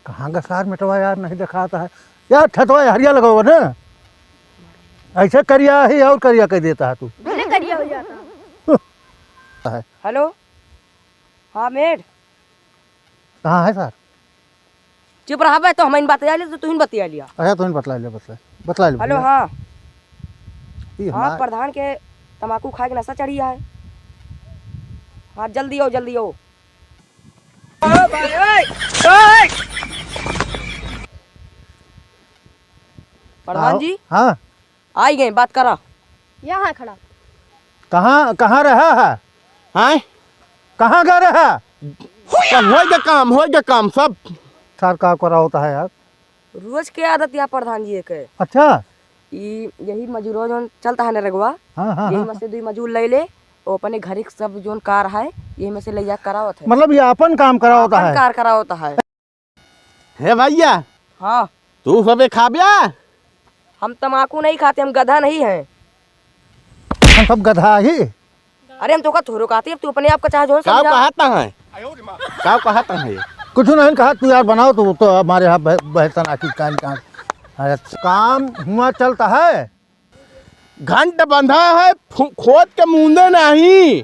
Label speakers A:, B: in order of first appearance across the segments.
A: कहाँ का सार मिटवा यार, नहीं दिखाता है यार। ठतवा हरिया लगाओ ना, ऐसे करिया ही और करिया कह देता है तू।
B: करिया हो जाता
A: है।
C: हेलो, हाँ मेड
A: कहाँ है सर?
C: चुप रहा भाई, तो हम बात तो तू बतिया लिया।
A: अच्छा तुम बतला ले, बतला ले।
C: हेलो, हाँ
A: हाँ
C: प्रधान के तम्बाकू खाए के नशा चढ़ी है। हाँ जल्दी आओ, जल्दी आओ। प्रधान जी
A: हाँ
C: आई गए, बात करा।
B: यहाँ खड़ा।
A: कहाँ कहाँ रहा है?
D: हाँ
A: कहाँ गया रहा?
D: हो गया काम सब।
A: सर का करा होता है यार?
C: रोज के आदत या प्रधान जी के।
A: अच्छा
C: यही मजूरों जो चलता है नरेगवा,
A: हाँ हाँ,
C: यही
A: हाँ।
C: में से 2 मजूर ले ले, वो अपने घर के सब जोन कार है यही में से ले जा करा होता है।
A: मतलब ये अपन काम करा होता है?
C: कार करा होता है।
D: हे भैया,
C: हाँ
D: तू सबे खा बिया?
C: हम तम्बाकू नहीं खाते, हम गधा नहीं हैं।
A: हम सब गधा ही।
C: अरे हम तो का थोड़ो खाते, अब तू अपने आप का चाहे जो
D: क्या
C: समझा।
D: कहता है? क्या कहता है?
A: कुछ नहीं कहा तू यार, बनाओ तो हमारे यहाँ बेहतर आखिर काम हुआ चलता है।
D: घंट बंधा है, खोद के मुंदे नहीं,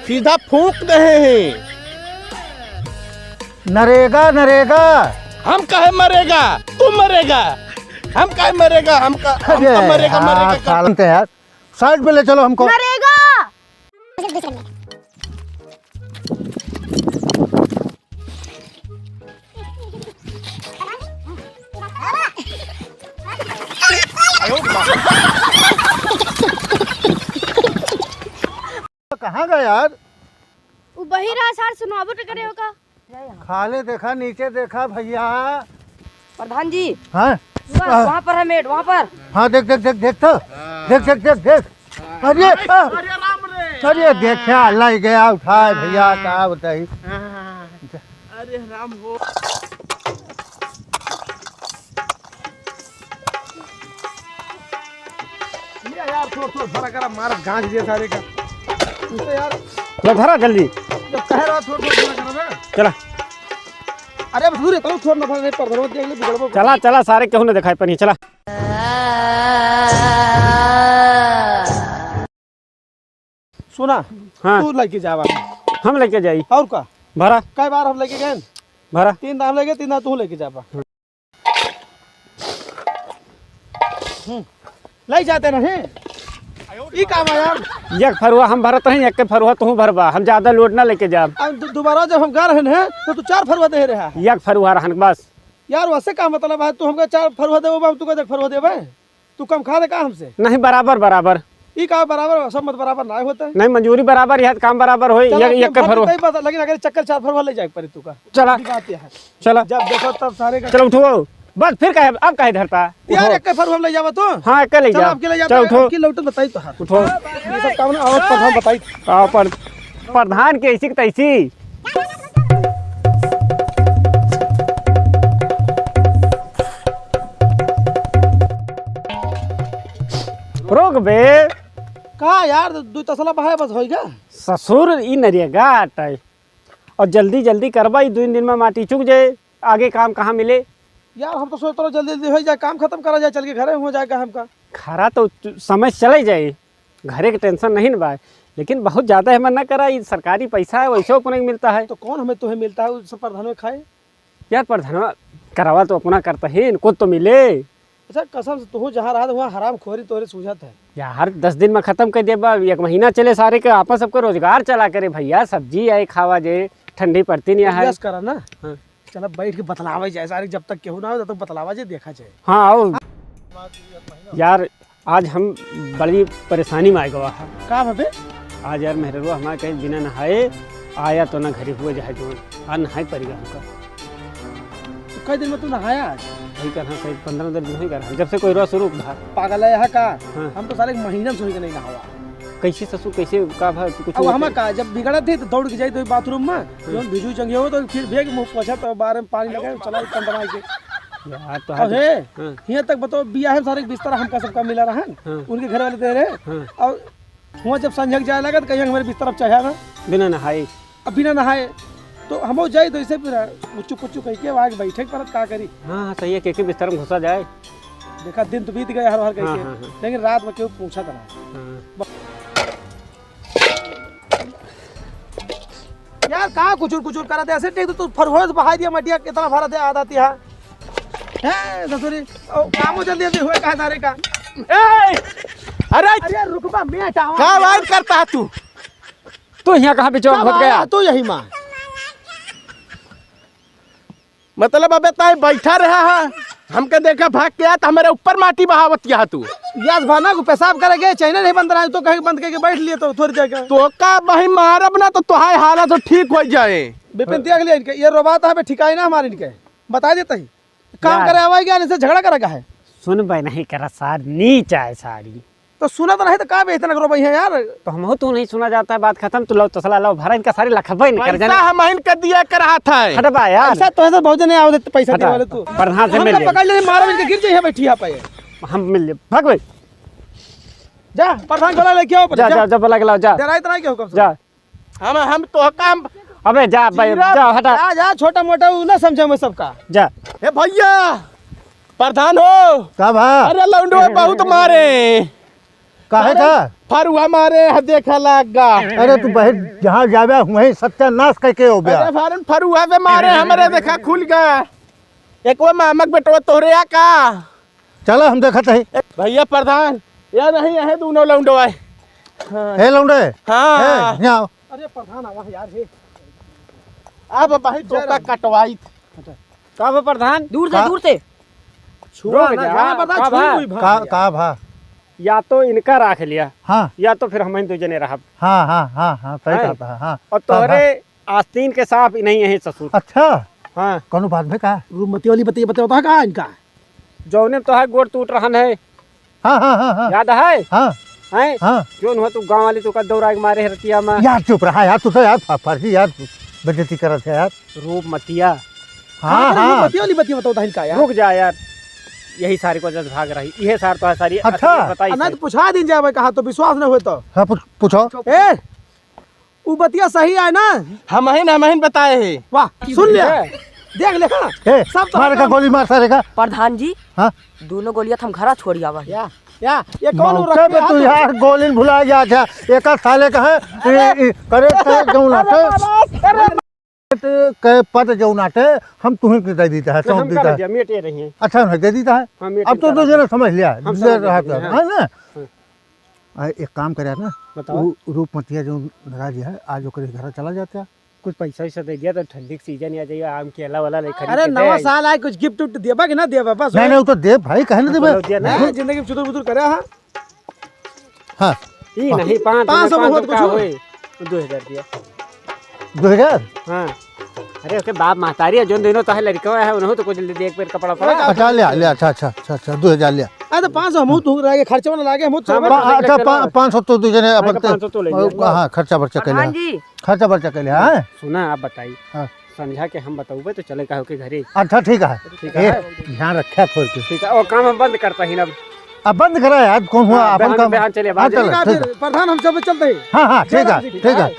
D: सीधा फूंक रहे हैं।
A: नरेगा नरेगा
D: हम कहे मरेगा, तू मरेगा। हम कहे मरेगा, हमका मरेगा।
A: यार साइड पे ले चलो हमको।
B: नरेगा
A: कहाँ गया यार?
B: वो बही रहा सर, सुनाबो तो करे होगा।
A: खाले देखा, नीचे देखा भैया।
C: प्रधान जी
A: हाँ
C: वहाँ पर है मेड, वहाँ पर।
A: हाँ देख देख देख देख तो देख देख देख देख। अरे अरे देखा अल्लाह ही गया उठाए भैया, क्या बताइए।
D: अरे राम हो। यार थोड़ा भरा करा मार गांच दिया सारे का। तो यार
A: लो भरा जल्दी।
D: जब कह रहा थोड़ा भरा करा ना।
A: चला
D: अरे अब दूर तो छोड़ ना भरा, नहीं पर धरो देख ले बिगड़बो।
A: चला चला, सारे क्यों न दिखाई पनी। चला
D: सुना,
A: हाँ
D: तू लेके जावा।
A: हम लेके जाई।
D: और का
A: भरा
D: कई बार हम लेके गए?
A: भरा
D: 3 दाम लेके 3 दाम तू लेके जावा। ले जाते रहे ई काम है यार।
A: एक फरुआ हम भरत हैं, एक के फरुआ तू भरबा, हम ज्यादा लोड ना लेके जाब।
D: अब दोबारा जब हम गा रहे हैं तो तू 4 फरवा दे रहा है
A: एक फरुआ रहन बस।
D: यार। वैसे का मतलब है, तू हमका 4 फरवा देबो, तू का फरवा देबे? तू कम खा दे का हमसे?
A: नहीं बराबर बराबर,
D: ई का बराबर सब मत बराबर ना होता है।
A: नहीं मंजूरी बराबर, यह काम बराबर होई। एक के फरुआ
D: लेकिन अगर चक्कर 4 फरवा ले जाए पड़े तू का।
A: चला
D: बात यह है,
A: चला
D: जब देखो तब सारे का।
A: चलो उठो बस, फिर कहे अब कहे धरता।
D: यार एक फरवा हम ले जावा तो।
A: हाँ एक ले
D: चल
A: जा।
D: आपके ले जा।
A: चल उठो
D: की लौट बताई तो हां
A: उठो।
D: ये सब काम ना और पर हम बताई।
A: आओ प्रधान के ऐसी तैसी। रोक बे
D: कहा यार 2 तसला बहाए बस होएगा।
A: ससुर ई नरेगा अटाई और जल्दी जल्दी करबा, 2 दिन में माटी चुक जाए, आगे काम कहाँ मिले
D: यार। हम तो सोच रहे जल्दी जल्दी हो जाए, काम खत्म करा जाए, चल के घरे हो जाएगा हमका।
A: खरा तो समय चले जाए, घरे के टेंशन नहीं न बा, लेकिन बहुत ज़्यादा हिम्मत न करा। ये सरकारी पैसा है, वैसे अपने मिलता है।
D: तो कौन हमें तुम्हें मिलता है? उस प्रधान में खाए
A: यार प्रधान करावा तो अपना करता है, इनको तो मिले।
D: अच्छा कसम से तू जहाँ रहा वहाँ हराम खोरी तोरे सूझत है
A: यार 10 दिन में खत्म कर देबा, 1 महीना चले सारे के आपस सबको रोजगार चला करे भैया। सब्जी आए खावा जाए, ठंडी पड़ती नहीं है।
D: यस करा ना।
A: हाँ।
D: चलो बैठ के बतलावा जाए सारे, जब तक केहू ना हो तब तक बतलावा जाए, देखा जाए।
A: हाँ आओ यार, आज हम बड़ी परेशानी में आ गया है।
D: का भाभी?
A: आज यार मेहरवा हमारे कहीं बिना नहाए आया तो ना घरे हुए जाए, जो आज नहाई पड़ेगा हमका।
D: तो कई दिन में तू नहाया आज?
A: वही कर सही 15 दिन नहीं कर, जब से कोई रोज शुरू था।
D: पागल है यहाँ का।
A: हाँ।
D: हम तो सारे महीना से नहीं नहावा।
A: कैसे ससुर कैसे का भा कुछ
D: अब हम का जब बिगड़ा थे तो दौड़ के जाए तो बाथरूम में, जब भिजू चंगे हो तो फिर भेग मुंह पोछा तो बाहर में पानी लगा चला कंदमा के
A: यार। तो
D: अरे
A: हाँ।
D: यहाँ तक बताओ, बिया है सारे बिस्तर हमका सबका मिला रहा, उनके घर वाले दे रहे।
A: हाँ।
D: और वहाँ जब संझक जाए लगा तो कहीं हमारे बिस्तर अब चाहिए ना
A: बिना नहाए।
D: अब बिना नहाए तो हम जाए तो इसे फिर उच्चू पुच्चू कह के आगे बैठे के परत का करी।
E: हाँ सही है, के बिस्तर में घुसा जाए।
D: देखा दिन तो बीत गए हर हर कह
E: हाँ,
D: के,
E: हाँ, हाँ।
D: लेकिन रात में क्यों पूछा था
E: हाँ।
D: यार कहाँ कुचुर कुचुर करा दे ऐसे टेक तो फरहोज बहा दिया मटिया कितना भरा दे आधा तिहा है ससुरी। ओ कामो जल्दी जल्दी हुए कहा सारे का।
F: अरे
D: अरे रुकबा मैं हटाऊं
F: क्या बात करता है तू?
E: तो यहाँ कहाँ पे चौक फट गया?
D: तू यही मां
F: मतलब अबे ताई बैठा रहा है, हमके देखा भाग के आया तो हमारे ऊपर माटी बहावत किया तू।
D: यास भाना को पेशाब करे गए चाइना नहीं बंद रहा तो कहीं बंद करके बैठ लिए तो थोड़ी देर का
F: तो का भाई मारब ना तो तुहार हालत तो ठीक हो जाए।
D: विपिन त्याग लिया इनके ये रोबाता है ठिकाई ना हमारे इनके बता देता ही काम
E: यार।
D: करे आवाज क्या इनसे झगड़ा करेगा है
E: सुन भाई नहीं करा सार नीच आए साड़ी।
D: तो सुना तो नहीं तो का इतना करो भाई है यार।
E: तो हम तू नहीं सुना जाता है, बात खत्म। तू लो तसला लो भरा इनका सारी लखबा नहीं कर
F: पैसा
E: जाने।
F: हम इनका दिया कर रहा था।
E: हटबा यार,
D: ऐसा तो ऐसा बहुत जने आओ पैसा
E: हटा।
D: देने वाले तू
E: प्रधान से मिल
D: हमको
E: ले।
D: पकड़ ले मारो इनके गिर जाए बैठी यहाँ पे
E: हम मिल ले भाग भाई।
D: जा प्रधान गोला लेके आओ
E: जा जा जा बोला गला जा
D: जरा इतना क्या हुक्म
E: जा।
F: हम तो काम
E: अबे जा भाई जा हटा
D: जा जा छोटा मोटा वो ना समझे मैं सबका।
E: जा।
F: ए भैया प्रधान हो।
A: का भा
F: अरे लौंडो बहुत मारे,
A: काहे का?
F: फरुआ मारे है देखा लगा।
A: अरे तू बहर जहाँ जावे वहीं सत्यानाश करके हो गया।
F: अरे फारन फरुआ से मारे हमारे देखा खुल गया। एक वो मामक बेटवा तोरे या का।
A: चलो हम देखते हैं।
F: भैया प्रधान या नहीं है दोनों लौंडो आए।
A: हे लौंडे,
F: हाँ
A: हे, यहाँ आओ।
D: अरे प्रधान आवा यार हे
F: अब भाई टोका कटवाई।
E: कब प्रधान
C: दूर
A: का-
C: से दूर से
E: रुक
D: ना,
E: जा।
D: गाना बता,
E: का
D: छुई
E: भा?
D: हुई भा।
A: का भा?
E: या तो इनका राख लिया
A: हाँ
E: या तो फिर हम दो जने रहा।
A: हाँ हाँ हाँ हाँ सही
E: है।
A: कहता है हाँ।
E: और
A: का भा?
E: तोहरे आस्तीन के सांप नहीं है ससुर।
A: अच्छा
E: हाँ
A: कौन बात में का?
D: रूमती वाली बतिया बताओ कहाँ इनका
E: जौने तो है गोड़ टूट रहा है,
A: हाँ हाँ हाँ हाँ
E: याद है?
A: हाँ
E: हैं
A: हाँ
E: जोन हुआ तू गांव वाली तो का दौड़ा के मारे हरतिया में।
A: यार चुप रहा यार, तू तो यार फर्जी यार बेइज्जती करत है यार।
E: रूप मतिया।
A: हाँ हाँ
D: रूमती वाली बतिया बताओ इनका यार।
E: रुक जा यार, यही सारी को जज भाग रही, यही सार तो है सारी।
A: अच्छा।
E: असलियत बताई
D: नहीं तो
E: सही।
D: पूछा दिन जावे कहा तो विश्वास न हो तो
A: हाँ पूछो।
D: ए वो बतिया सही है ना।
F: हम बताए है।
D: वाह सुन लिया देख लेखा
A: ए
D: सब तो
A: मार का गोली मार सारे का।
C: प्रधान जी
A: हाँ
C: दोनों गोलियां हम घरा छोड़ आवा है।
D: या ये कौन
A: मौके पे तू यार गोली भुला गया था। एक साले का है करे के पद जौनाटे हम तुम्हें के दे देता है,
E: तो हम
A: सौंप देता
E: कर
A: है।
E: दिया, मेटे रही हैं।
A: अच्छा नहीं दे देता है।
E: हम मेटे
A: अब तो
E: करा
A: दो जने समझ लिया
E: हम
A: दे
E: समझ
A: रहा
E: लिए,
A: था
E: हाँ।
A: है ना। एक काम करे ना,
E: बताओ।
A: वो रूपमतिया जो लगा दिया है आज ओकरे घर चला जाता है।
E: कुछ पैसा वैसा दे दिया तो ठंडी की सीजन आ जाएगा, आम केला वाला ले खरीद
D: अरे
E: के दे
D: नवा
E: आई।
D: साल आए कुछ गिफ्ट उफ्ट देबा कि ना देबा बस
A: नहीं नहीं वो तो दे भाई कहने दे
E: बोलो दिया ना।
D: नहीं, जिंदगी में चुदुर बुदुर करे हां
A: हाँ
E: ई नहीं 500
D: 500
E: में
D: बहुत
E: का
D: कुछ
E: होए 2000 दिया।
A: 2000।
E: हाँ अरे उसके बाप महतारी है जो दोनों तो है लड़का है उन्होंने तो कुछ देख पेड़ कपड़ा पड़ा।
A: अच्छा ले ले अच्छा अच्छा अच्छा अच्छा 2000 लिया।
D: अरे तो 500 हम तू रह गए खर्चा ना लागे हम
E: हाँ,
A: अच्छा
E: देख लेना।
A: 500 तो दो जने अपन
E: 500 तो ले लिया।
A: हाँ खर्चा बर्चा कर
C: प्रधान
A: लिया,
C: जी
A: खर्चा बर्चा कर लिया है।
E: सुना आप बताइए,
A: हाँ।
E: समझा के हम बताऊबे तो चले का के घरे।
A: अच्छा ठीक है।
E: ठीक
A: ए,
E: है
A: ध्यान रखा थोड़ी के।
E: ठीक है और काम हम बंद करता ही ना।
A: अब बंद करा यार, कौन हुआ अपन
E: बहन
A: काम।
E: बहन चले
A: हाँ
E: बाहर
A: चलो
D: ठीक है
A: ठीक है।
D: फिर प्रधान हम सब चलते हैं।
A: हाँ हाँ ठीक है ठीक है ठीक।